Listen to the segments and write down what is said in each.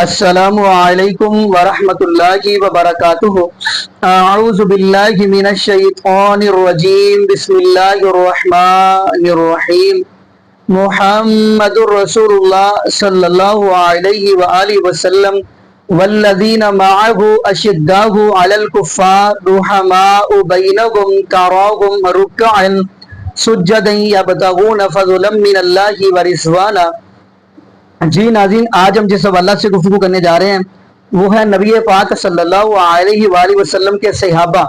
السلام علیکم ورحمۃ اللہ وبرکاتہ۔ اعوذ باللہ من الشیطان الرجیم، بسم اللہ الرحمن الرحیم۔ محمد رسول اللہ صلی اللہ علیہ وآلہ وسلم والذین معہ اشداء علی الکفار رحماء بینہم تراہم رکعا سجدا یبتغون فضلا من اللہ ورضوانا۔ جی ناظرین، آج ہم جس حوالہ سے گفتگو کرنے جا رہے ہیں وہ ہے نبی پاک صلی اللہ علیہ وآلہ وسلم کے صحابہ۔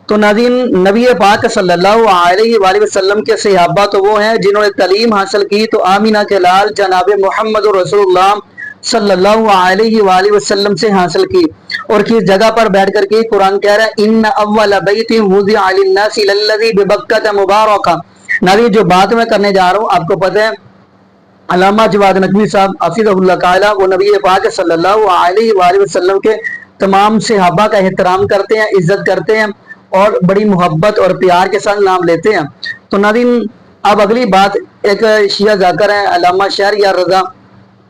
تو ناظرین، نبی پاک صلی اللہ علیہ وآلہ وسلم کے صحابہ تو وہ ہیں جنہوں نے تعلیم حاصل کی تو آمینہ کے لال جناب محمد رسول اللہ صلی اللہ علیہ وآلہ وسلم سے حاصل کی، اور کس جگہ پر بیٹھ کر کے قرآن کہہ رہا ہے ان اول بیت وضع للناس للذی ببکۃ مبارکہ۔ ناظرین، جو بات میں کرنے جا رہا ہوں آپ کو پتہ ہے علامہ جواد نقوی صاحب حفظہ اللہ تعالیٰ وہ نبی پاک صلی اللہ علیہ وآلہ وسلم کے تمام صحابہ کا احترام کرتے ہیں، عزت کرتے ہیں اور بڑی محبت اور پیار کے ساتھ نام لیتے ہیں۔ تو ناظرین، اب اگلی بات، ایک شیعہ ذاکر ہے علامہ شہریار رضا،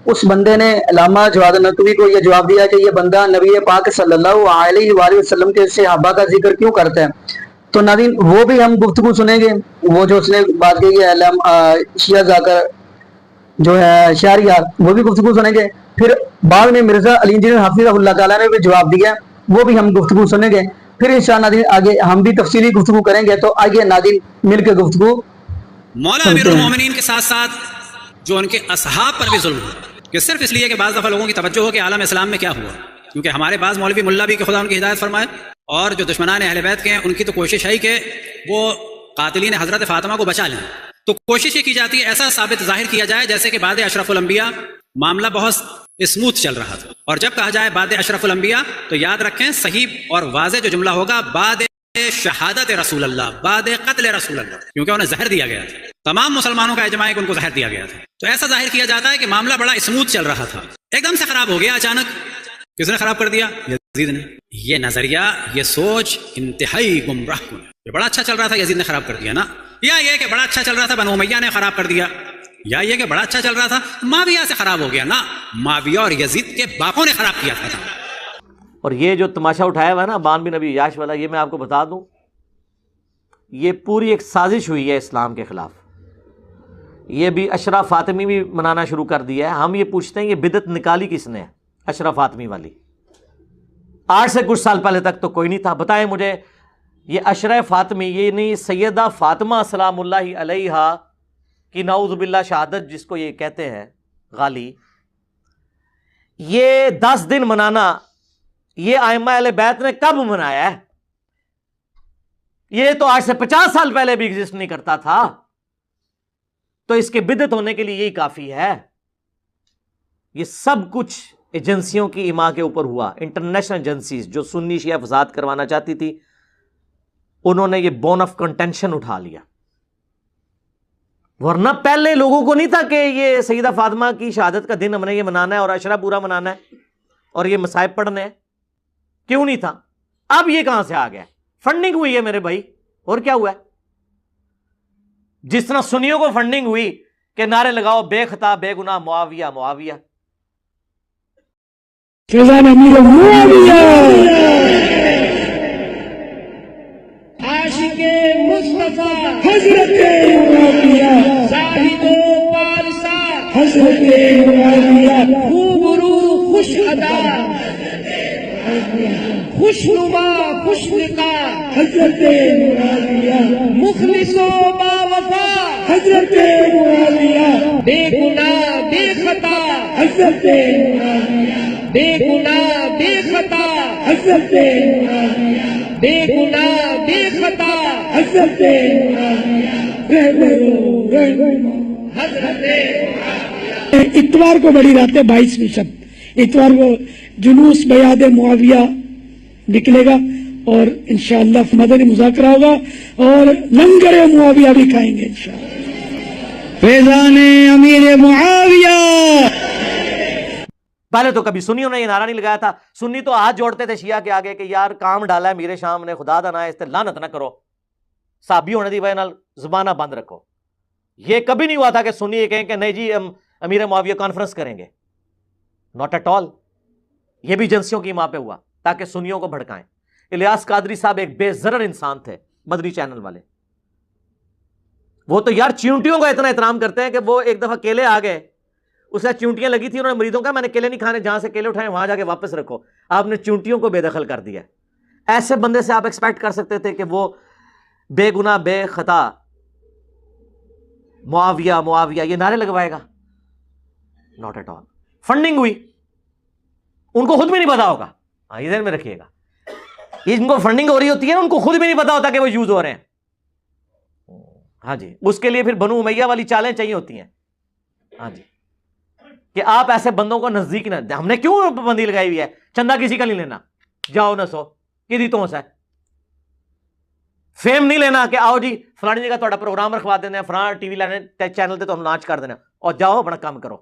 اس بندے نے علامہ جواد نقوی کو یہ جواب دیا کہ یہ بندہ نبی پاک صلی اللہ علیہ وآلہ وسلم کے صحابہ کا ذکر کیوں کرتا ہے۔ تو ناظرین، وہ بھی ہم گفتگو سنیں گے، وہ جو اس نے بات کی ہے شیعہ ذاکر جو ہے شہریار، وہ بھی گفتگو سنیں گے۔ پھر بعد میں مرزا علی انجینئر حفظہ اللہ تعالیٰ نے بھی جواب دیا، وہ بھی ہم گفتگو سنیں گے۔ پھر انشاءاللہ ناظرین آگے ہم بھی تفصیلی گفتگو کریں گے، تو آگے ناظرین مل کے گفتگو مولا امیر المومنین کے ساتھ ساتھ جو ان کے اصحاب پر بھی ظلم ہوا، کہ صرف اس لیے کہ بعض دفعہ لوگوں کی توجہ ہو کہ عالم اسلام میں کیا ہوا، کیونکہ ہمارے بعض مولوی ملا بھی کہ خدا ان کی ہدایت فرمائے، اور جو دشمنان اہل بیت کے ہیں ان کی تو کوشش ہے کہ وہ قاتلین حضرت فاطمہ کو بچا لیں۔ تو کوشش یہ کی جاتی ہے ایسا ثابت ظاہر کیا جائے جیسے کہ بعد اشرف الانبیاء معاملہ بہت اسموتھ چل رہا تھا، اور جب کہا جائے بعد اشرف الانبیاء تو یاد رکھیں صحیح اور واضح جو جملہ ہوگا بعد شہادت رسول اللہ، بعد قتل رسول اللہ، کیونکہ انہیں زہر دیا گیا تھا، تمام مسلمانوں کا اجماع ہے کہ ان کو زہر دیا گیا تھا۔ تو ایسا ظاہر کیا جاتا ہے کہ معاملہ بڑا اسموتھ چل رہا تھا، ایک دم سے خراب ہو گیا اچانک۔ کس نے خراب کر دیا؟ یزید نے۔ یہ نظریہ، یہ سوچ انتہائی گمراہ کن ہے۔ یہ بڑا اچھا چل رہا تھا یزید نے خراب کر دیا نا، یا یہ کہ بڑا اچھا چل رہا تھا بنو امیہ نے خراب کر دیا، یا یہ کہ بڑا اچھا چل رہا تھا معاویہ سے خراب ہو گیا نا، معاویہ اور یزید کے باپوں نے خراب کیا تھا۔ اور یہ جو تماشا اٹھایا ہوا ہے نا بان بن نبی یاش والا، یہ میں آپ کو بتا دوں یہ پوری ایک سازش ہوئی ہے اسلام کے خلاف۔ یہ بھی اشرف فاطمی بھی منانا شروع کر دیا ہے۔ ہم یہ پوچھتے ہیں یہ بدعت نکالی کس نے؟ اشرف فاطمی والی۔ آج سے کچھ سال پہلے تک تو کوئی نہیں تھا۔ بتائیں مجھے یہ اشرف فاطمی، یہ نہیں سیدہ فاطمہ سلام اللہ علیہا کی نعوذ باللہ شہادت جس کو یہ کہتے ہیں غالی، یہ 10 دن منانا یہ ائمہ اہل بیت نے کب منایا ہے؟ یہ تو آج سے 50 سال پہلے بھی ایگزسٹ نہیں کرتا تھا۔ تو اس کے بدعت ہونے کے لیے یہی کافی ہے۔ یہ سب کچھ ایجنسیوں کی ایما کے اوپر ہوا، انٹرنیشنل ایجنسیز جو سنی شیعہ فساد کروانا چاہتی تھی، انہوں نے یہ بون آف کنٹینشن اٹھا لیا۔ ورنہ پہلے لوگوں کو نہیں تھا کہ یہ سیدہ فاطمہ کی شہادت کا دن ہم نے یہ منانا ہے اور عشرہ پورا منانا ہے اور یہ مصائب پڑھنے ہیں، کیوں نہیں تھا؟ اب یہ کہاں سے آ گیا؟ فنڈنگ ہوئی ہے میرے بھائی، اور کیا ہوا ہے؟ جس طرح سنیوں کو فنڈنگ ہوئی کہ نعرے لگاؤ بے خطا بے گناہ معاویہ معاویہ، فیضان امیر معاویہ، عاشق مصطفیٰ حضرت معاویہ، زاہد و پارسا حضرت معاویہ، خوبرو خوش ادا خوش نما خوش لقا حضرت معاویہ، مخلص و باوفا حضرت معاویہ، بے گناہ بے خطا حضرت معاویہ، بے گناہ بے خطا حضرت معاویہ، بے گناہ بے خطا حضرت حضرت۔ اتوار کو بڑی رات ہے 22ویں شب، اتوار کو جلوس بیعت معاویہ نکلے گا اور انشاءاللہ مدنی مذاکرہ ہوگا اور لنگر معاویہ بھی کھائیں گے انشاءاللہ۔ فیضان امیر معاویہ۔ پہلے تو کبھی سنیوں نے یہ نعرہ نہیں لگایا تھا، سنی تو ہاتھ جوڑتے تھے شیعہ کے آگے کہ یار کام ڈالا ہے میرے شام نے، خدا دا نہ اس تے لعنت نہ کرو، صحابی ہونے دی وجہ نال زبانہ بند رکھو۔ یہ کبھی نہیں ہوا تھا کہ سنی یہ کہیں کہ نہیں جی ہم امیر معاویہ کانفرنس کریں گے۔ Not at all. یہ بھی ایجنسیوں کی ماں پہ ہوا تاکہ سنیوں کو بھڑکائیں. الیاس قادری صاحب ایک بے ضرر انسان تھے، مدنی چینل والے. وہ تو یار چیونٹیوں کا اتنا احترام کرتے ہیں کہ وہ ایک دفعہ کیلے آ گئے، اس نے چونٹیاں لگی تھی، انہوں نے مریدوں کا میں نے کیلے نہیں کھانے، جہاں سے کیلے اٹھائے وہاں جا کے واپس رکھو. آپ نے چونٹیوں کو بے دخل کر دیا. ایسے بندے سے آپ ایکسپیکٹ کر سکتے تھے کہ وہ بے گناہ بے خطا معاویہ معاویہ یہ نعرے لگوائے گا؟ Not at all. فنڈنگ ہوئی، ان کو خود بھی نہیں پتا ہوگا. ہاں یہ ذہن میں رکھیے گا، یہ جن کو فنڈنگ ہو رہی ہوتی ہے نا ان کو خود بھی نہیں پتا ہوتا کہ وہ یوز ہو رہے ہیں. ہاں جی، اس کے لیے پھر بنو امیہ والی چالیں چاہیے ہوتی ہیں. ہاں جی، کہ آپ ایسے بندوں کو نزدیک نہ. ہم نے کیوں پابندی لگائی ہوئی ہے؟ چندہ کسی کا نہیں لینا، جاؤ نہ سو کدی تو ہے. فیم نہیں لینا کہ آؤ جی فلانی جگہ تھوڑا پروگرام رکھوا دینا، فلاں ٹی وی لینے چینل تے تو ہم لانچ کر دینا، اور جاؤ اپنا کام کرو.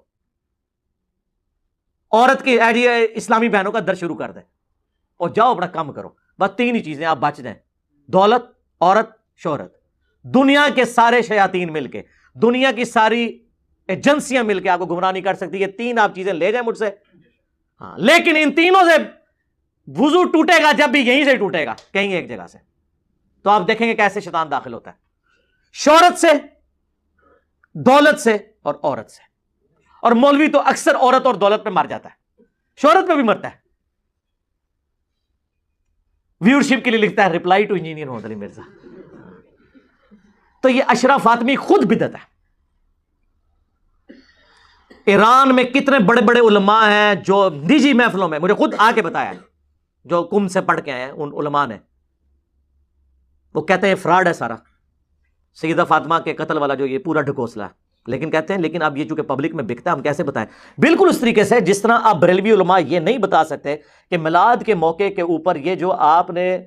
عورت کی اسلامی بہنوں کا در شروع کر دیں اور جاؤ اپنا کام کرو. بس 3 ہی چیزیں آپ بچ جائیں، دولت، عورت، شہرت. دنیا کے سارے شیاطین مل کے، دنیا کی ساری ایجنسیاں مل کے آپ کو گمراہ نہیں کر سکتی. یہ 3 آپ چیزیں لے جائیں مجھ سے. ہاں لیکن ان تینوں سے وضو ٹوٹے گا جب بھی یہیں سے ٹوٹے گا، کہیں ایک جگہ سے. تو آپ دیکھیں گے کیسے شیطان داخل ہوتا ہے. شہرت سے، دولت سے اور عورت سے. اور مولوی تو اکثر عورت اور دولت پہ مر جاتا ہے، شہرت پہ بھی مرتا ہے. ویورشپ کے لیے لکھتا ہے ریپلائی ٹو انجینئر محمد علی مرزا. تو یہ اشرف فاطمی خود بدعت ہے. ایران میں کتنے بڑے بڑے علماء ہیں جو نجی محفلوں میں مجھے خود آ کے بتایا ہے، جو کم سے پڑھ کے آئے ہیں ان علماء نے، وہ کہتے ہیں فراڈ ہے سارا، سیدہ فاطمہ کے قتل والا جو یہ پورا ڈھکوسلا ہے. لیکن کہتے ہیں لیکن اب یہ چونکہ پبلک میں بکتا ہے ہم کیسے بتائیں. بالکل اس طریقے سے جس طرح آپ بریلوی علماء یہ نہیں بتا سکتے کہ میلاد کے موقع کے اوپر یہ جو آپ نے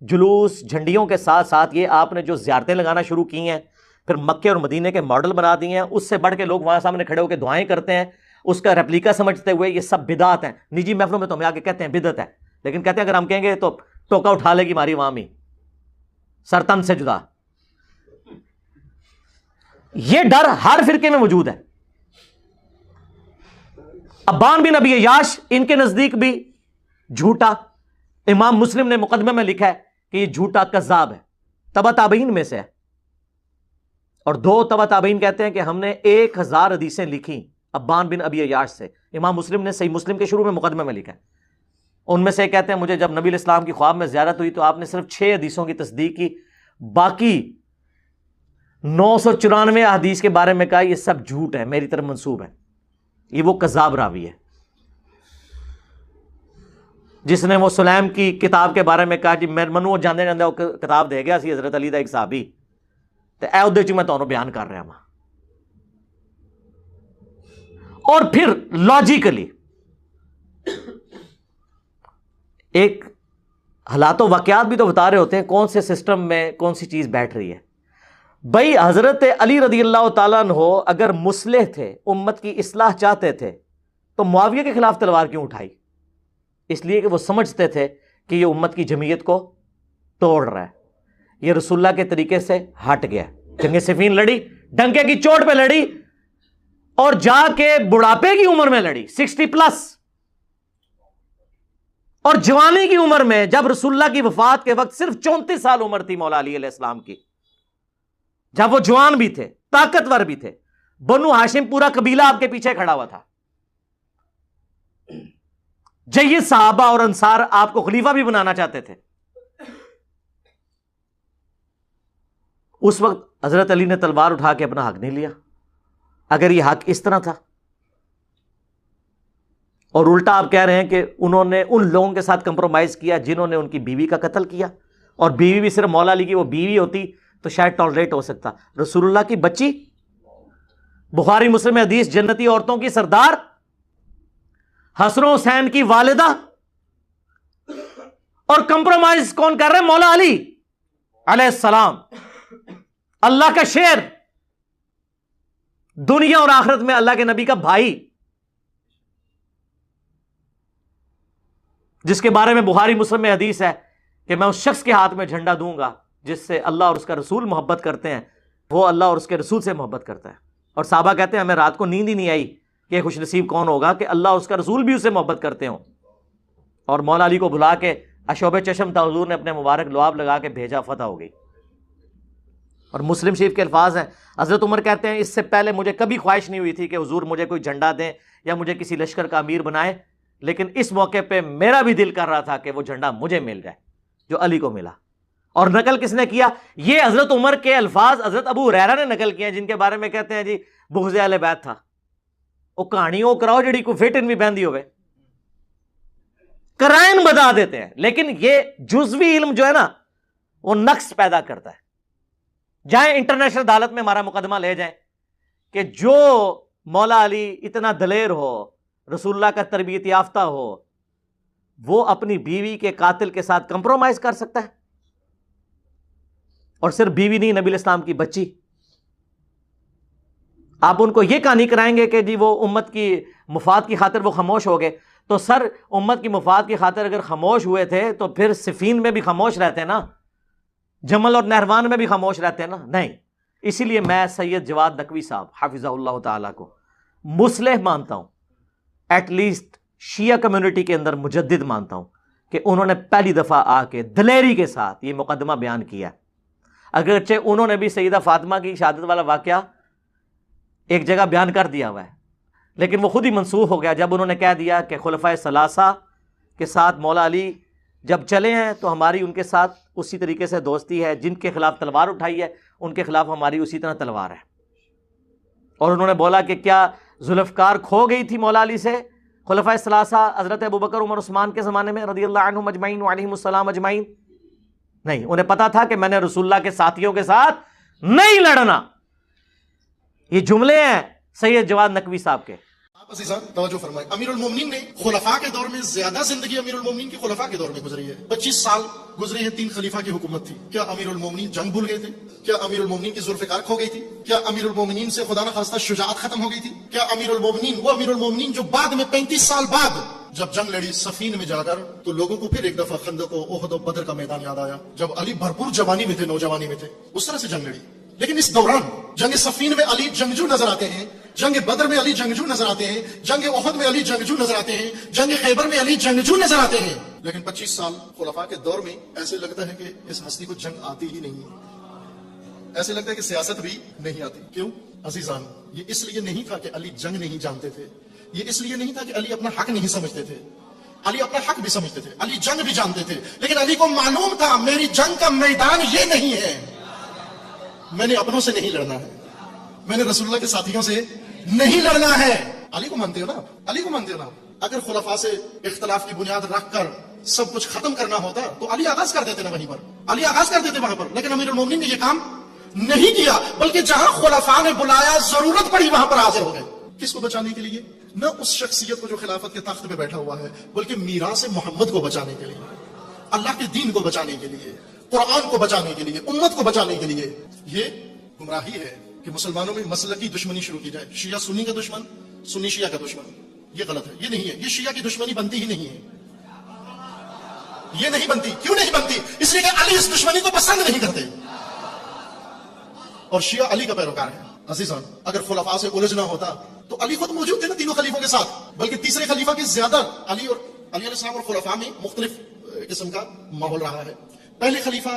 جلوس جھنڈیوں کے ساتھ ساتھ یہ آپ نے جو زیارتیں لگانا شروع کی ہیں، پھر مکے اور مدینے کے ماڈل بنا دیے ہیں، اس سے بڑھ کے لوگ وہاں سامنے کھڑے ہو کے دعائیں کرتے ہیں اس کا ریپلیکا سمجھتے ہوئے، یہ سب بدعت ہیں. نجی محفلوں میں تو ہمیں آ کے کہتے ہیں بدعت ہے، لیکن کہتے ہیں اگر ہم کہیں گے تو ٹوکا اٹھا لے گی ہماری عوامی سر تن سے جدا. یہ ڈر ہر فرقے میں موجود ہے. ابان بن ابی عیاش ان کے نزدیک بھی جھوٹا. امام مسلم نے مقدمے میں لکھا ہے کہ یہ جھوٹا کذاب ہے، تبع تابعین میں سے ہے. اور 2 تبع تابعین کہتے ہیں کہ ہم نے 1000 حدیثیں لکھی ابان بن ابی عیاش سے. امام مسلم نے صحیح مسلم کے شروع میں مقدمے میں لکھا ہے. ان میں سے کہتے ہیں مجھے جب نبی علیہ السلام کی خواب میں زیارت ہوئی تو آپ نے صرف 6 حدیثوں کی تصدیق کی، باقی 994 حدیث کے بارے میں کہا یہ سب جھوٹ ہے، میری طرف منسوب ہے. یہ وہ کذاب راوی ہے جس نے وہ سلیم کی کتاب کے بارے میں کہا جی میں منو جانے جاندے وہ کتاب دے گیا سی حضرت علی دا ایک صحابی تے اے اودے چ میں تانوں بیان کر رہا ہوں. اور پھر لاجیکلی ایک حالات و واقعات بھی تو بتا رہے ہوتے ہیں کون سے سسٹم میں کون سی چیز بیٹھ رہی ہے. بھائی حضرت علی رضی اللہ تعالیٰ عنہ اگر مصلح تھے، امت کی اصلاح چاہتے تھے، تو معاویہ کے خلاف تلوار کیوں اٹھائی؟ اس لیے کہ وہ سمجھتے تھے کہ یہ امت کی جمعیت کو توڑ رہا ہے، یہ رسول اللہ کے طریقے سے ہٹ گیا. جنگ صفین لڑی، ڈنکے کی چوٹ پہ لڑی، اور جا کے بڑھاپے کی عمر میں لڑی 60+، اور جوانی کی عمر میں جب رسول اللہ کی وفات کے وقت صرف 34 سال عمر تھی مولا علی علیہ السلام کی، جب وہ جوان بھی تھے، طاقتور بھی تھے، بنو ہاشم پورا قبیلہ آپ کے پیچھے کھڑا ہوا تھا، جید صحابہ اور انصار آپ کو خلیفہ بھی بنانا چاہتے تھے. اس وقت حضرت علی نے تلوار اٹھا کے اپنا حق نہیں لیا. اگر یہ حق اس طرح تھا، اور الٹا آپ کہہ رہے ہیں کہ انہوں نے ان لوگوں کے ساتھ کمپرومائز کیا جنہوں نے ان کی بیوی کا قتل کیا، اور بیوی بھی صرف مولا علی کی وہ بیوی ہوتی تو شاید ٹالریٹ ہو سکتا. رسول اللہ کی بچی، بخاری مسلم حدیث، جنتی عورتوں کی سردار، حسن و حسین کی والدہ، اور کمپرومائز کون کر رہے ہیں؟ مولا علی علیہ السلام، اللہ کا شیر، دنیا اور آخرت میں اللہ کے نبی کا بھائی، جس کے بارے میں بخاری مسلم میں حدیث ہے کہ میں اس شخص کے ہاتھ میں جھنڈا دوں گا جس سے اللہ اور اس کا رسول محبت کرتے ہیں، وہ اللہ اور اس کے رسول سے محبت کرتا ہے. اور صحابہ کہتے ہیں ہمیں رات کو نیند ہی نہیں آئی کہ خوش نصیب کون ہوگا کہ اللہ اس کا رسول بھی اس سے محبت کرتے ہوں. اور مولا علی کو بلا کے اشوب چشم تھا، حضور نے اپنے مبارک لعاب لگا کے بھیجا، فتح ہو گئی. اور مسلم شریف کے الفاظ ہیں، حضرت عمر کہتے ہیں اس سے پہلے مجھے کبھی خواہش نہیں ہوئی تھی کہ حضور مجھے کوئی جھنڈا دیں یا مجھے کسی لشکر کا امیر بنائے، لیکن اس موقع پہ میرا بھی دل کر رہا تھا کہ وہ جھنڈا مجھے مل جائے جو علی کو ملا. اور نقل کس نے کیا؟ یہ حضرت عمر کے الفاظ حضرت ابو ہریرہ نے نقل کیے ہیں، جن کے بارے میں کہتے ہیں جی بغض اہل بیت تھا. وہ کہانیوں کراؤ جڑی کوئی فٹن بھی بہندی ہوئے، کرائن بتا دیتے ہیں، لیکن یہ جزوی علم جو ہے نا وہ نقص پیدا کرتا ہے. جائیں انٹرنیشنل عدالت میں ہمارا مقدمہ لے جائیں کہ جو مولا علی اتنا دلیر ہو، رسول اللہ کا تربیت یافتہ ہو، وہ اپنی بیوی کے قاتل کے ساتھ کمپرومائز کر سکتا ہے. اور صرف بیوی نہیں، نبی الاسلام کی بچی. آپ ان کو یہ کہانی کرائیں گے کہ جی وہ امت کی مفاد کی خاطر وہ خاموش ہو گئے، تو سر امت کی مفاد کی خاطر اگر خاموش ہوئے تھے تو پھر صفین میں بھی خاموش رہتے نا، جمل اور نہروان میں بھی خاموش رہتے نا. نہیں، اسی لیے میں سید جواد نقوی صاحب حافظہ اللہ تعالیٰ کو مصلح مانتا ہوں، ایٹ لیسٹ شیعہ کمیونٹی کے اندر مجدد مانتا ہوں کہ انہوں نے پہلی دفعہ آ کے دلیری کے ساتھ یہ مقدمہ بیان کیا. اگرچہ انہوں نے بھی سیدہ فاطمہ کی شہادت والا واقعہ ایک جگہ بیان کر دیا ہوا ہے، لیکن وہ خود ہی منسوخ ہو گیا جب انہوں نے کہہ دیا کہ خلفائے ثلاثہ کے ساتھ مولا علی جب چلے ہیں تو ہماری ان کے ساتھ اسی طریقے سے دوستی ہے، جن کے خلاف تلوار اٹھائی ہے ان کے خلاف ہماری اسی طرح تلوار ہے. اور انہوں نے بولا کہ کیا ذوالفقار کھو گئی تھی مولا علی سے؟ خلفائے ثلاثہ حضرت ابوبکر عمر عثمان کے زمانے میں رضی اللہ عنہم اجمعین وعلیہم السلام اجمعین نہیں، انہیں پتا تھا کہ میں نے رسول اللہ کے ساتھیوں کے ساتھ نہیں لڑنا. یہ جملے ہیں سید جواد نقوی صاحب کے. آپ عزیزان توجہ فرمائیں، امیر المومنین نے خلفاء کے دور میں زیادہ زندگی امیر المومنین کی خلفاء کے دور میں گزری ہے. 25 سال گزرے ہیں، 3 خلیفہ کی حکومت تھی. کیا امیر المومنین جنگ بھول گئے تھے؟ کیا امیر المومنین کی ذوالفقار کھو گئی تھی؟ کیا امیر المومنین سے خدا نخواستہ شجاعت ختم ہو گئی تھی؟ کیا امیر المومنین وہ امیر المومنین جو بعد میں 35 سال بعد جب جنگ لڑی صفین میں جا کر تو لوگوں کو پھر ایک دفعہ خندق و احد و بدر کا میدان یاد آیا جب علی بھرپور جوانی میں تھے، نوجوانی میں تھے، اس طرح سے جنگ لڑی. لیکن اس دوران جنگ صفین میں علی جنگجو نظر آتے ہیں، جنگ بدر میں علی جنگجو نظر آتے ہیں، جنگ احد میں علی جنگجو نظر آتے ہیں، جنگ خیبر میں علی جنگجو نظر آتے ہیں. لیکن 25 سال خلفاء کے دور میں ایسے لگتا ہے کہ اس ہستی کو جنگ آتی ہی نہیں ہے، ایسے لگتا ہے کہ سیاست بھی نہیں آتی. کیوں عزیزان؟ یہ اس لیے نہیں تھا کہ علی جنگ نہیں جانتے تھے، یہ اس لیے نہیں تھا کہ علی اپنا حق نہیں سمجھتے تھے. علی اپنا حق بھی سمجھتے تھے، علی جنگ بھی جانتے تھے، لیکن علی کو معلوم تھا میری جنگ کا میدان یہ نہیں ہے، میں نے اپنوں سے نہیں لڑنا ہے، میں نے رسول اللہ کے ساتھیوں سے نہیں لڑنا ہے. علی کو مانتے ہو نا؟ علی کو مانتے ہو نا؟ اگر خلفاء سے اختلاف کی بنیاد رکھ کر سب کچھ ختم کرنا ہوتا تو علی آغاز کر دیتے نا وہیں پر، علی آغاز کر دیتے وہاں پر. لیکن امیر المومنین نے یہ کام نہیں کیا، بلکہ جہاں خلفاء نے بلایا، ضرورت پڑی، وہاں پر حاضر ہو گئے. کس کو بچانے کے لیے؟ نہ اس شخصیت کو جو خلافت کے تخت پہ بیٹھا ہوا ہے، بلکہ میراث محمد کو بچانے کے لیے، اللہ کے دین کو بچانے کے لیے، قرآن کو بچانے کے لیے، امت کو بچانے کے لیے. یہ گمراہی ہے کہ مسلمانوں میں مسلکی دشمنی شروع کی جائے، شیعہ سنی کا دشمن، سنی شیعہ کا دشمن. یہ غلط ہے، یہ نہیں ہے. یہ شیعہ کی دشمنی بنتی ہی نہیں ہے، یہ نہیں بنتی. کیوں نہیں بنتی؟ اس لیے کہ علی اس دشمنی کو پسند نہیں کرتے اور شیعہ علی کا پیروکار ہے. عزیزان اگر خلفاء سے الجھنا ہوتا تو علی خود موجود تھے نا تینوں خلیفوں کے ساتھ، بلکہ تیسرے خلیفہ کے زیادہ علی علیہ السلام اور خلفاء میں مختلف قسم کا ماحول رہا ہے. پہلے خلیفہ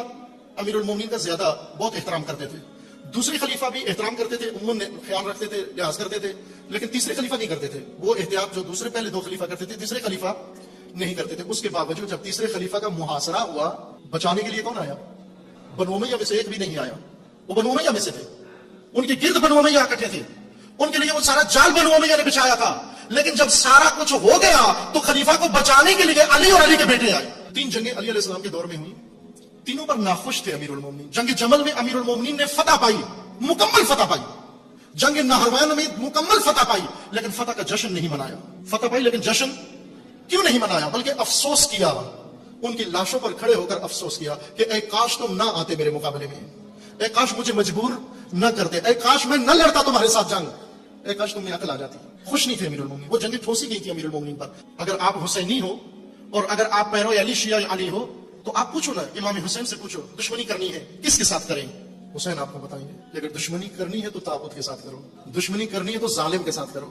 امیر المومنین کا زیادہ بہت احترام کرتے تھے، دوسرے خلیفہ بھی احترام کرتے تھے، عموماً خیال رکھتے تھے، لحاظ کرتے تھے، لیکن تیسرے خلیفہ نہیں کرتے تھے. وہ احتیاط جو دوسرے پہلے 2 خلیفہ کرتے تھے، تیسرے خلیفہ نہیں کرتے تھے. اس کے باوجود جب تیسرے خلیفہ کا محاصرہ ہوا، بچانے کے لیے کون آیا؟ بنو امیہ میں سے ایک بھی نہیں آیا. وہ بنو امیہ میں سے تھے، ان کے گرد بنو امیہ اکٹھے تھے، ان کے لیے وہ سارا جال بنو امیہ نے بچھایا تھا. لیکن جب سارا کچھ ہو گیا تو خلیفہ کو بچانے کے لیے علی اور علی کے بیٹے آئے. 3 جنگیں علی علیہ السلام کے دور میں ہوئی، تینوں پر ناخوش تھے امیر المومنین. جنگ جمل میں امیر المومنین نے فتح پائی، مکمل فتح پائی. جنگ نہروان میں مکمل فتح پائی، لیکن فتح کا جشن نہیں منایا. فتح پائی لیکن جشن کیوں نہیں منایا؟ بلکہ افسوس کیا، ان کی لاشوں پر کھڑے ہو کر افسوس کیا کہ اے کاش تم نہ آتے میرے مقابلے میں، اے کاش مجھے مجبور نہ کرتے، اے کاش میں نہ لڑتا تمہارے ساتھ جنگ، اے کاش تم میں عقل آ جاتی. خوش نہیں تھے امیر المومنین. وہ جنگیں ٹھوسی گئی تھی امیر المومنین پر. اگر آپ حسینی ہو اور اگر آپ پیرو علی شیعہ علی ہو تو آپ پوچھو نا، امام حسین سے پوچھو دشمنی کرنی ہے کس کے ساتھ کریں؟ حسین آپ کو بتائیں گے. اگر دشمنی کرنی ہے تو طاغوت کے ساتھ کرو، دشمنی کرنی ہے تو ظالم کے ساتھ کرو.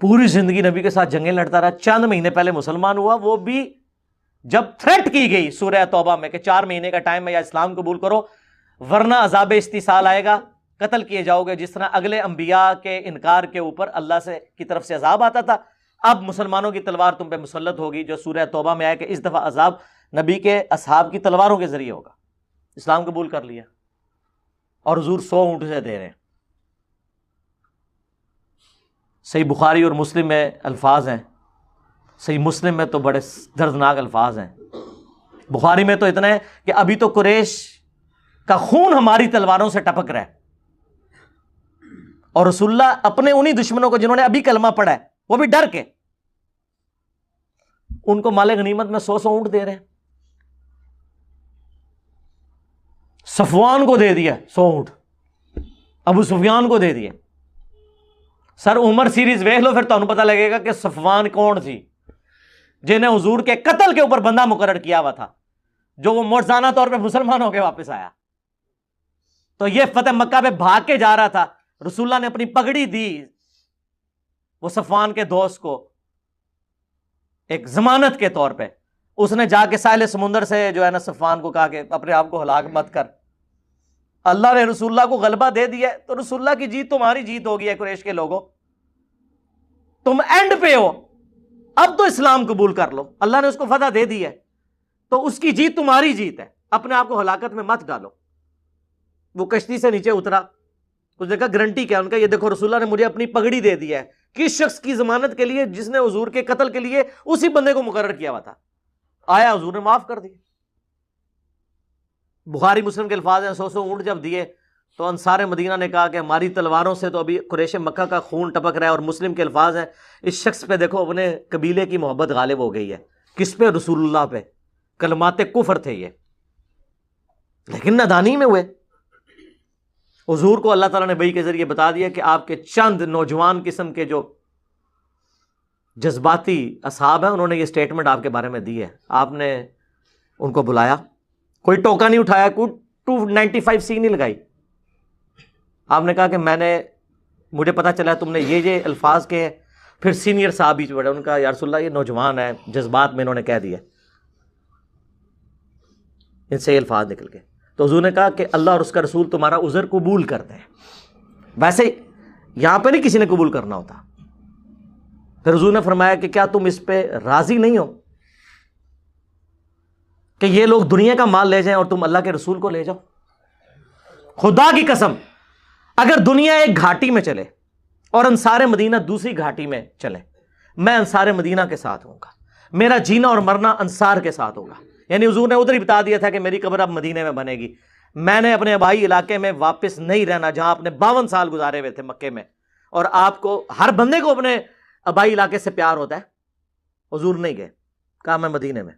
پوری زندگی نبی کے ساتھ جنگیں لڑتا رہا، چند مہینے پہلے مسلمان ہوا، وہ بھی جب تھریٹ کی گئی سورہ توبہ میں کہ 4 مہینے کا ٹائم ہے یا اسلام قبول کرو ورنہ عذاب استیصال آئے گا، قتل کیے جاؤ گے، جس طرح اگلے انبیاء کے انکار کے اوپر اللہ سے کی طرف سے عذاب آتا تھا، اب مسلمانوں کی تلوار تم پہ مسلط ہوگی، جو سورہ توبہ میں آیا کہ اس دفعہ عذاب نبی کے اصحاب کی تلواروں کے ذریعے ہوگا۔ اسلام قبول کر لیا اور حضور 100 اونٹ سے دے رہے ہیں۔ صحیح بخاری اور مسلم میں الفاظ ہیں، صحیح مسلم میں تو بڑے دردناک الفاظ ہیں، بخاری میں تو اتنا ہے کہ ابھی تو قریش کا خون ہماری تلواروں سے ٹپک رہا ہے، اور رسول اللہ اپنے انہی دشمنوں کو جنہوں نے ابھی کلمہ پڑھا ہے وہ بھی ڈر کے ان کو مال غنیمت میں 100 اونٹ دے رہے ہیں۔ صفوان کو دے دیا 100 اونٹ، ابو سفیان کو دے دیے۔ سر عمر سیریز ویکھ لو پھر تمہیں پتہ لگے گا کہ صفوان کون تھی، جنہیں حضور کے قتل کے اوپر بندہ مقرر کیا ہوا تھا، جو وہ معجزانہ طور پہ مسلمان ہو کے واپس آیا۔ تو یہ فتح مکہ پہ بھاگ کے جا رہا تھا، رسول اللہ نے اپنی پگڑی دی وہ صفوان کے دوست کو ایک ضمانت کے طور پہ، اس نے جا کے ساحل سمندر سے جو ہے نا صفوان کو کہا کہ اپنے آپ کو ہلاک مت کر، اللہ نے رسول اللہ کو غلبہ دے دیا ہے، تو رسول اللہ کی جیت تمہاری جیت ہو گئی ہے قریش کے لوگوں، تم اینڈ پہ ہو، اب تو اسلام قبول کر لو، اللہ نے اس کو فتح دے دی ہے تو اس کی جیت تمہاری جیت ہے، اپنے آپ کو ہلاکت میں مت ڈالو۔ وہ کشتی سے نیچے اترا، اس نے کہا گارنٹی کیا؟ ان کا یہ دیکھو رسول اللہ نے مجھے اپنی پگڑی دے دی ہے، کس شخص کی ضمانت کے لیے؟ جس نے حضور کے قتل کے لیے اسی بندے کو مقرر کیا ہوا تھا، آیا حضور نے معاف کر دیا۔ بخاری مسلم کے الفاظ ہیں 100 اونٹ جب دیے تو انصار مدینہ نے کہا کہ ہماری تلواروں سے تو ابھی قریش مکہ کا خون ٹپک رہا ہے، اور مسلم کے الفاظ ہیں اس شخص پہ دیکھو اپنے قبیلے کی محبت غالب ہو گئی ہے، کس پہ؟ رسول اللہ پہ، کلمات کفر تھے یہ، لیکن نادانی میں ہوئے۔ حضور کو اللہ تعالیٰ نے وحی کے ذریعے بتا دیا کہ آپ کے چند نوجوان قسم کے جو جذباتی اصحاب ہیں انہوں نے یہ سٹیٹمنٹ آپ کے بارے میں دی ہے، آپ نے ان کو بلایا، کوئی ٹوکا نہیں اٹھایا، کوئی 295 سی نہیں لگائی، آپ نے کہا کہ مجھے پتا چلا تم نے یہ الفاظ کے، پھر سینئر صاحب بیچ بڑھے، ان کا یا رسول اللہ یہ نوجوان ہے، جذبات میں انہوں نے کہہ دیا، ان سے یہ الفاظ نکل کے، تو حضور نے کہا کہ اللہ اور اس کا رسول تمہارا عذر قبول کرتے ہیں، ویسے یہاں پہ نہیں کسی نے قبول کرنا ہوتا۔ پھر حضور نے فرمایا کہ کیا تم اس پہ راضی نہیں ہو کہ یہ لوگ دنیا کا مال لے جائیں اور تم اللہ کے رسول کو لے جاؤ؟ خدا کی قسم اگر دنیا ایک گھاٹی میں چلے اور انصار مدینہ دوسری گھاٹی میں چلے، میں انصار مدینہ کے ساتھ ہوں گا، میرا جینا اور مرنا انصار کے ساتھ ہوگا۔ یعنی حضور نے ادھر ہی بتا دیا تھا کہ میری قبر اب مدینے میں بنے گی، میں نے اپنے آبائی علاقے میں واپس نہیں رہنا جہاں آپ نے 52 سال گزارے ہوئے تھے مکے میں، اور آپ کو ہر بندے کو اپنے آبائی علاقے سے پیار ہوتا ہے، حضور نہیں گئے، کہا میں مدینے میں،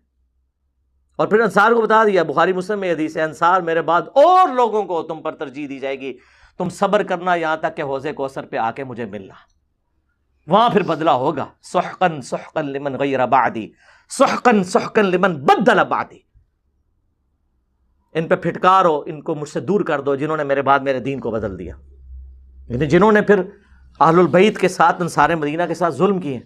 اور پھر انصار کو بتا دیا، بخاری مسلم میں حدیث ہے، انصار میرے بعد اور لوگوں کو تم پر ترجیح دی جائے گی، تم صبر کرنا یہاں تک کہ حوض کوثر پہ آ کے مجھے ملنا، وہاں پھر بدلہ ہوگا، سحقن سحقن لمن غیر بعدی، سحقن سحقن لمن بدل بعدی، ان پہ پھٹکارو، ان کو مجھ سے دور کر دو جنہوں نے میرے بعد میرے دین کو بدل دیا، یعنی جنہوں نے پھر اہل البیت کے ساتھ انصار مدینہ کے ساتھ ظلم کیے۔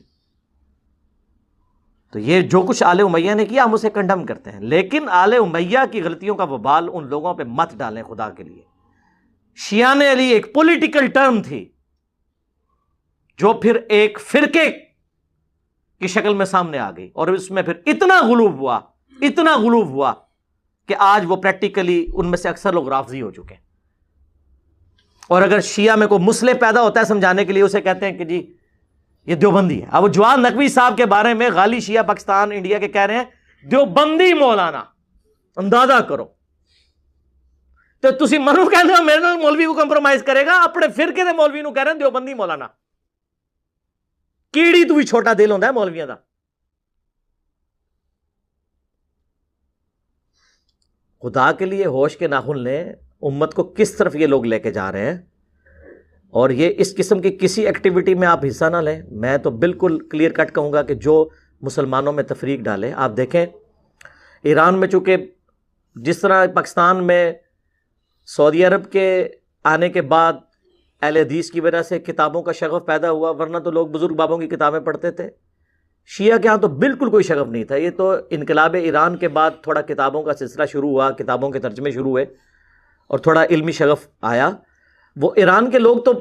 تو یہ جو کچھ آل امیہ نے کیا ہم اسے کنڈم کرتے ہیں، لیکن آل امیہ کی غلطیوں کا وبال ان لوگوں پہ مت ڈالیں خدا کے لیے۔ شیعہ علی ایک پولیٹیکل ٹرم تھی جو پھر ایک فرقے کی شکل میں سامنے آ گئی، اور اس میں پھر اتنا غلوب ہوا کہ آج وہ پریکٹیکلی ان میں سے اکثر لوگ رافضی ہو چکے ہیں، اور اگر شیعہ میں کوئی مسئلہ پیدا ہوتا ہے سمجھانے کے لیے اسے کہتے ہیں کہ جی یہ دیوبندی ہے۔ اب جواد نقوی صاحب کے بارے میں غالی شیعہ پاکستان انڈیا کے کہہ رہے ہیں دیوبندی مولانا، اندازہ کرو، تو تسی منو کہنا میرے نال مولوی کو کمپرومائز کرے گا، اپنے فرقے دے مولوی نو کہہ رہے ہیں دیوبندی مولانا، کیڑی تو بھی چھوٹا دل ہوندا ہے مولویاں دا۔ خدا کے لیے ہوش کے ناخن لیں، امت کو کس طرف یہ لوگ لے کے جا رہے ہیں، اور یہ اس قسم کی کسی ایکٹیویٹی میں آپ حصہ نہ لیں۔ میں تو بالکل کلیئر کٹ کہوں گا کہ جو مسلمانوں میں تفریق ڈالے، آپ دیکھیں ایران میں چونکہ جس طرح پاکستان میں سعودی عرب کے آنے کے بعد اہل حدیث کی وجہ سے کتابوں کا شغف پیدا ہوا، ورنہ تو لوگ بزرگ بابوں کی کتابیں پڑھتے تھے۔ شیعہ کے ہاں تو بالکل کوئی شغف نہیں تھا، یہ تو انقلاب ایران کے بعد تھوڑا کتابوں کا سلسلہ شروع ہوا، کتابوں کے ترجمے شروع ہوئے اور تھوڑا علمی شغف آیا۔ وہ ایران کے لوگ تو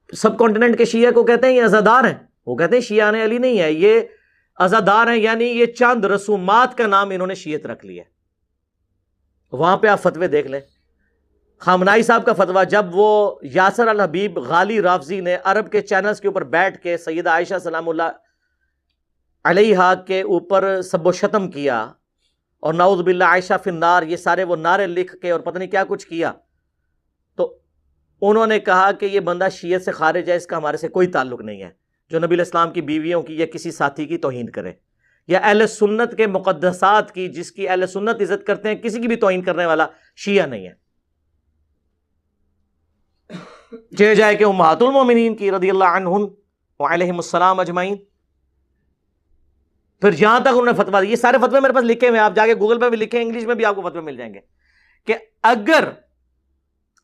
سب کانٹیننٹ کے شیعہ کو کہتے ہیں یہ عزادار ہیں، وہ کہتے ہیں شیعہ علی نہیں ہے، یہ عزادار ہیں، یعنی یہ چند رسومات کا نام انہوں نے شیعت رکھ لیا۔ وہاں پہ آپ فتوے دیکھ لیں، خامنائی صاحب کا فتویٰ، جب وہ یاسر الحبیب غالی رافضی نے عرب کے چینلز کے اوپر بیٹھ کے سیدہ عائشہ سلام اللہ علیہا کے اوپر سب و شتم کیا اور نعوذ باللہ عائشہ فی النار، یہ سارے وہ نعرے لکھ کے اور پتہ نہیں کیا کچھ کیا، تو انہوں نے کہا کہ یہ بندہ شیعت سے خارج ہے، اس کا ہمارے سے کوئی تعلق نہیں ہے، جو نبی علیہ السلام کی بیویوں کی یا کسی ساتھی کی توہین کرے یا اہل سنت کے مقدسات کی، جس کی اہل سنت عزت کرتے ہیں، کسی کی بھی توہین کرنے والا شیعہ نہیں ہے۔ چاہے جائے کہ امہات المومنین کی رضی اللہ عنہن وعلیہم السلام اجمعین۔ پھر جہاں تک انہوں نے فتویٰ دی، یہ سارے فتوے میرے پاس لکھے ہوئے ہیں، آپ جا کے گوگل پہ بھی لکھیں، انگلش میں بھی آپ کو فتوے مل جائیں گے، کہ اگر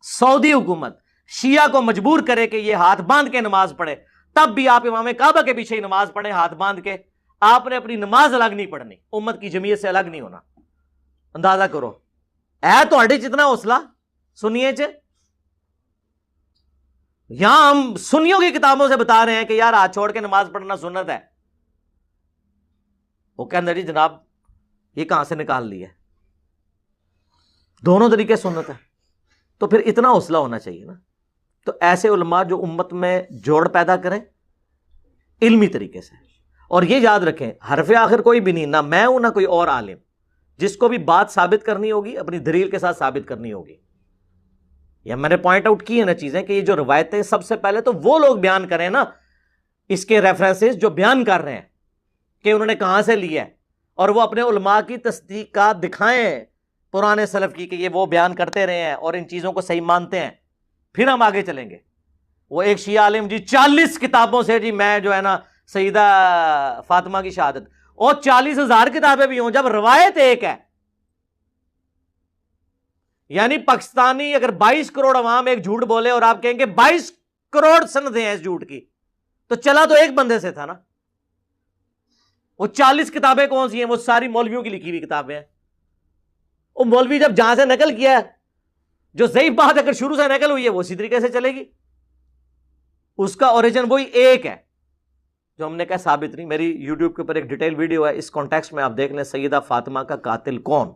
سعودی حکومت شیعہ کو مجبور کرے کہ یہ ہاتھ باندھ کے نماز پڑھے، تب بھی آپ امام کعبہ کے پیچھے ہی نماز پڑھیں ہاتھ باندھ کے، آپ نے اپنی نماز الگ نہیں پڑھنی، امت کی جمعیت سے الگ نہیں ہونا۔ اندازہ کرو اے تو اڈے جتنا حوصلہ سنیے چے، یہاں ہم سنیوں کی کتابوں سے بتا رہے ہیں کہ یار ہاتھ چھوڑ کے نماز پڑھنا سنت ہے، وہ کہنے جی جناب یہ کہاں سے نکال لیا ہے، دونوں طریقے سنت ہے، تو پھر اتنا حوصلہ ہونا چاہیے نا۔ تو ایسے علماء جو امت میں جوڑ پیدا کریں علمی طریقے سے، اور یہ یاد رکھیں حرف آخر کوئی بھی نہیں، نہ میں ہوں نہ کوئی اور عالم، جس کو بھی بات ثابت کرنی ہوگی اپنی دلیل کے ساتھ ثابت کرنی ہوگی۔ یا میں نے پوائنٹ آؤٹ کی ہے نا چیزیں کہ یہ جو روایتیں سب سے پہلے تو وہ لوگ بیان کریں نا، اس کے ریفرنسز جو بیان کر رہے ہیں کہ انہوں نے کہاں سے لیا ہے، اور وہ اپنے علماء کی تصدیقات دکھائیں پرانے سلف کی کہ یہ وہ بیان کرتے رہے ہیں اور ان چیزوں کو صحیح مانتے ہیں، پھر ہم آگے چلیں گے۔ وہ ایک شیعہ عالم جی 40 کتابوں سے جی میں جو ہے نا سیدہ فاطمہ کی شہادت، اور 40,000 کتابیں بھی ہوں، جب روایت ایک ہے، یعنی پاکستانی اگر 22 کروڑ عوام ایک جھوٹ بولے اور آپ کہیں گے 22 کروڑ سندیں ہیں اس جھوٹ کی، تو چلا تو ایک بندے سے تھا نا۔ وہ 40 کتابیں کون سی ہیں؟ وہ ساری مولویوں کی لکھی ہوئی کتابیں ہیں۔ وہ مولوی جب جہاں سے نقل کیا ہے، جو ضعیف بات اگر شروع سے نقل ہوئی ہے وہ اسی طریقے سے چلے گی، اس کا اوریجن وہی ایک ہے جو ہم نے کہا ثابت نہیں۔ میری یوٹیوب کے اوپر ایک ڈیٹیل ویڈیو ہے، اس کانٹیکسٹ میں آپ دیکھ لیں سیدہ فاطمہ کا قاتل کون،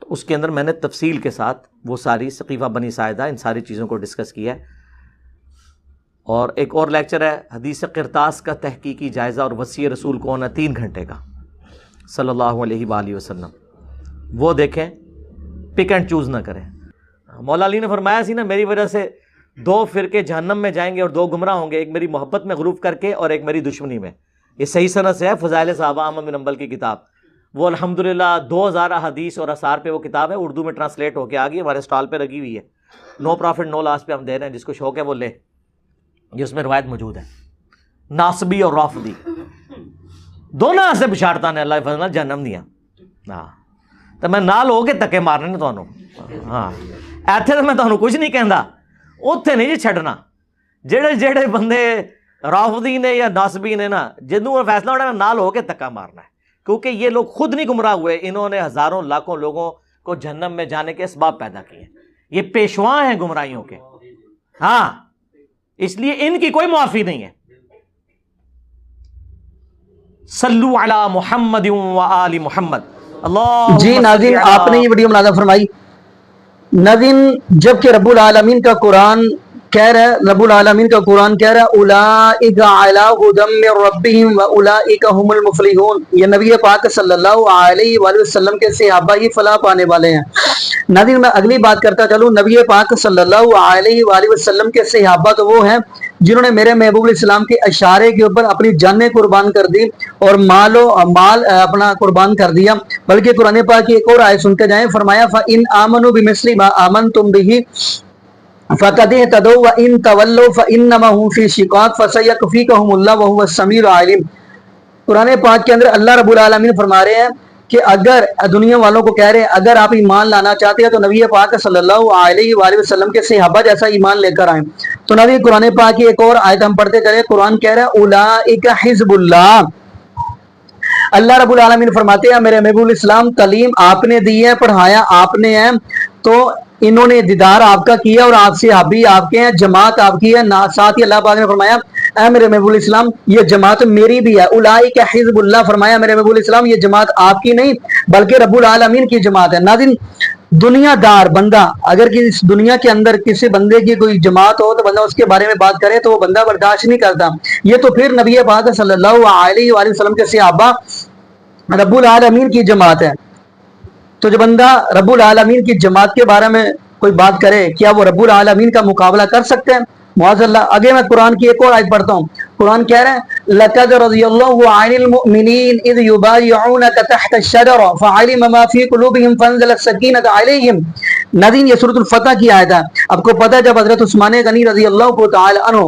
تو اس کے اندر میں نے تفصیل کے ساتھ وہ ساری سقیفہ بنی ساعدہ ان ساری چیزوں کو ڈسکس کیا ہے۔ اور ایک اور لیکچر ہے حدیث قرطاس کا تحقیقی جائزہ اور وصی رسول کون ہے، 3 گھنٹے کا، صلی اللہ علیہ وآلہ وسلم، وہ دیکھیں، پک اینڈ چوز نہ کریں۔ مولا علی نے فرمایا سی نا میری وجہ سے 2 فرقے جہنم میں جائیں گے اور 2 گمراہ ہوں گے، ایک میری محبت میں غروب کر کے اور ایک میری دشمنی میں۔ یہ صحیح سند سے ہے، فضائل صحابہ احمد بن حنبل کی کتاب، وہ الحمدللہ 2000 احادیث اور آثار پہ وہ کتاب ہے، اردو میں ٹرانسلیٹ ہو کے آ گئی، ہمارے اسٹال پہ لگی ہوئی ہے، نو پرافٹ نو لاس پہ ہم دے رہے ہیں، جس کو شوق ہے وہ لے، یہ اس میں روایت موجود ہے۔ ناصبی اور رافضی دونوں سے بشارتاں نے اللہ فضل جہنم دیا، ہاں تو میں نال ہو کے تکے مارنے نے تانوں، ہاں ایتھے تو میں تانوں کچھ نہیں کہندا، اوتھے نہیں جی چھڈنا۔ جڑے بندے رافضی نے یا ناصبی نے نا، جنوں فیصلہ ہونا نال ہو کے تکا مارنا ہے، کیونکہ یہ لوگ خود نہیں گمراہ ہوئے، انہوں نے ہزاروں لاکھوں لوگوں کو جہنم میں جانے کے اسباب پیدا کیے، یہ پیشواں ہیں گمراہیوں کے، ہاں اس لیے ان کی کوئی معافی نہیں ہے۔ صلو علی محمد و آل محمد۔ اللہ جی ناظرین، آپ نے یہ ویڈیو ملاحظہ فرمائی، ناظرین جبکہ رب العالمین کا قرآن کہہ رہا ہے، رب العالمین کا قرآن کہہ رہا ہے اولئک علی ھدی من ربہم واولئک ھم المفلحون، یہ نبی پاک صلی اللہ علیہ وآلہ وسلم کے صحابہ ہی فلاح پانے والے ہیں۔ ناظرین میں اگلی بات کرتا چلوں، نبی پاک صلی اللہ علیہ وآلہ وسلم کے صحابہ تو وہ ہیں جنہوں نے میرے محبوب علیہ السلام کے اشارے کے اوپر اپنی جانیں قربان کر دی اور مال اپنا قربان کر دیا۔ بلکہ قرآن پاک کی ایک اور آیت سنتے جائیں، فرمایا فَإِنْ آمَنُوا بِمِثْلِ مَا آمَنْتُمْ بِهِ فَقَدِ اهْتَدَوْا وَإِنْ تَوَلَّوْا فَإِنَّمَا هُمْ فِي شِقَاقٍ فَسَيَكْفِيكَهُمُ اللَّهُ وَهُوَ السَّمِيعُ الْعَلِيمُ۔ قرآن پاک کے اندر اللہ رب العالمین فرما رہے ہیں کہ اگر دنیا والوں کو کہہ رہے ہیں اگر آپ ایمان لانا چاہتے ہیں تو نبی پاک صلی اللہ علیہ وآلہ وسلم کے صحابہ جیسا ایمان لے کر آئیں. تو نبی قرآن پاک کی ایک اور آیت ہم پڑھتے چلے. قرآن کہہ رہا ہے اولئک حزب اللہ. اللہ رب العالمین فرماتے ہیں میرے محبوب الاسلام تعلیم آپ نے دی ہے, پڑھایا آپ نے ہے, تو انہوں نے دیدار آپ کا کیا اور آپ صحابی آپ کے ہیں, جماعت آپ کی ہے. ساتھ ہی اللہ پاک نے فرمایا اے میرے محبوب الاسلام یہ جماعت میری بھی ہے. اولئک حزب اللہ فرمایا میرے محبوب الاسلام یہ جماعت آپ کی نہیں بلکہ رب العالمین کی جماعت ہے. ناظرین دنیا دار بندہ اگر اس دنیا کے اندر کسی بندے کی کوئی جماعت ہو تو بندہ اس کے بارے میں بات کرے تو وہ بندہ برداشت نہیں کرتا. یہ تو پھر نبی پاک صلی اللہ علیہ وآلہ وسلم کے صحابہ رب العالمین کی جماعت ہے. تو جو بندہ رب العالمین کی جماعت کے بارے میں کوئی بات کرے کیا وہ رب العالمین کا مقابلہ کر سکتے ہیں؟ معاذ اللہ. آگے میں قرآن کی ایک اور آیت پڑھتا ہوں. قرآن کہہ رہے ہیں لَقَدْ رَضِيَ اللَّهُ عَنِ الْمُؤْمِنِينَ إِذْ يُبَايِعُونَكَ تَحْتَ الشَّجَرَةِ فَعَلِمَ مَا فِي قُلُوبِهِمْ فَأَنزَلَ السَّكِينَةَ عَلَيْهِمْ. ناظرین یہ سورۃ الفتح کی آیت ہے. آپ کو پتہ ہے جب حضرت عثمان غنی رضی اللہ تعالی عنہ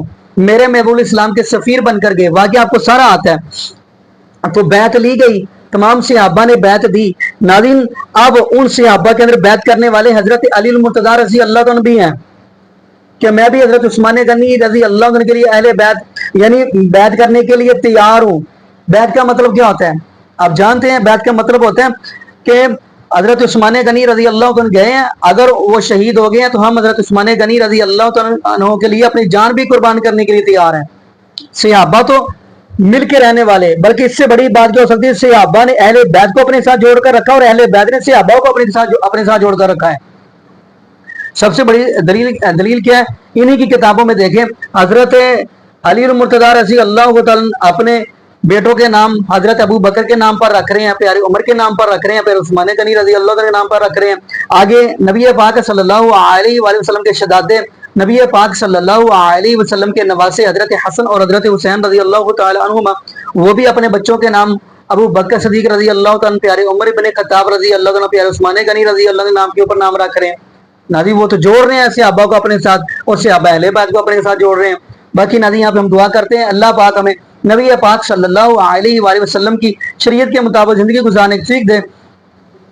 میرے محبوب اسلام کے سفیر بن کر گئے, واقعہ آپ کو سارا آتا ہے, تو بیعت لی گئی, تمام صحابہ نے بیعت دی. ناظرین اب ان صحابہ کے اندر بیعت کرنے والے حضرت علی المرتضیٰ رضی اللہ عنہ بھی ہیں کہ میں بھی حضرت عثمان غنی رضی اللہ عنہ کے لیے اہل بیعت یعنی بیعت کرنے کے لیے تیار ہوں. بیعت کا مطلب کیا ہوتا ہے آپ جانتے ہیں؟ بیعت کا مطلب ہوتا ہے کہ حضرت عثمان غنی رضی اللہ عنہ گئے ہیں, اگر وہ شہید ہو گئے ہیں تو ہم حضرت عثمان غنی رضی اللہ عنہ کے لیے اپنی جان بھی قربان کرنے کے لیے تیار ہیں. صحابہ تو مل کے رہنے والے, بلکہ اس سے بڑی بات کیا ہو سکتی ہے؟ صحابہ نے اہل بیت کو اپنے ساتھ جوڑ کر رکھا اور اہل بیت نے صحابہ کو اپنے ساتھ جوڑ کر رکھا ہے. سب سے بڑی دلیل کیا ہے؟ انہی کی کتابوں میں دیکھیں حضرت علی المرتضیٰ رضی اللہ تعالی اپنے بیٹوں کے نام حضرت ابو بکر کے نام پر رکھ رہے ہیں, پیارے عمر کے نام پر رکھ رہے ہیں, پھر عثمان غنی رضی اللہ تعالی کے نام پر رکھ رہے ہیں. آگے نبی پاک صلی اللہ علیہ وآلہ وسلم کے شہزادے نبی پاک صلی اللہ علیہ وسلم کے نواسے حضرت حسن اور حضرت حسین رضی اللہ تعالی عنہما وہ بھی اپنے بچوں کے نام ابو بکر صدیق رضی اللہ تعالی, پیارے عمر بن خطاب رضی اللہ تعالی, پیارے عثمان غنی رضی اللہ کے نام کے اوپر نام رکھ رہے ہیں. ناظرین وہ تو جوڑ رہے ہیں صحابہ کو اپنے ساتھ اور صحابہ اہل بیت کو اپنے ساتھ جوڑ رہے ہیں. باقی ناظرین یہاں پہ ہم دعا کرتے ہیں اللہ پاک ہمیں نبی پاک صلی اللہ علیہ وآلہ وسلم کی شریعت کے مطابق زندگی گزارنے کی سیکھ دے,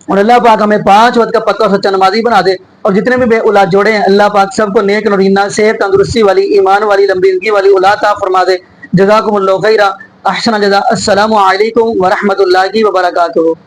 اور اللہ پاک ہمیں 5 وقت کا پکا اور سچا نمازی بنا دے, اور جتنے بھی بے اولاد جوڑے ہیں اللہ پاک سب کو نیک نورینہ صحت تندرستی والی ایمان والی لمبی زندگی والی اولاد عطا فرما دے. جزاکم اللہ خیرا, احسن جزا. السلام علیکم ورحمۃ اللہ وبرکاتہ.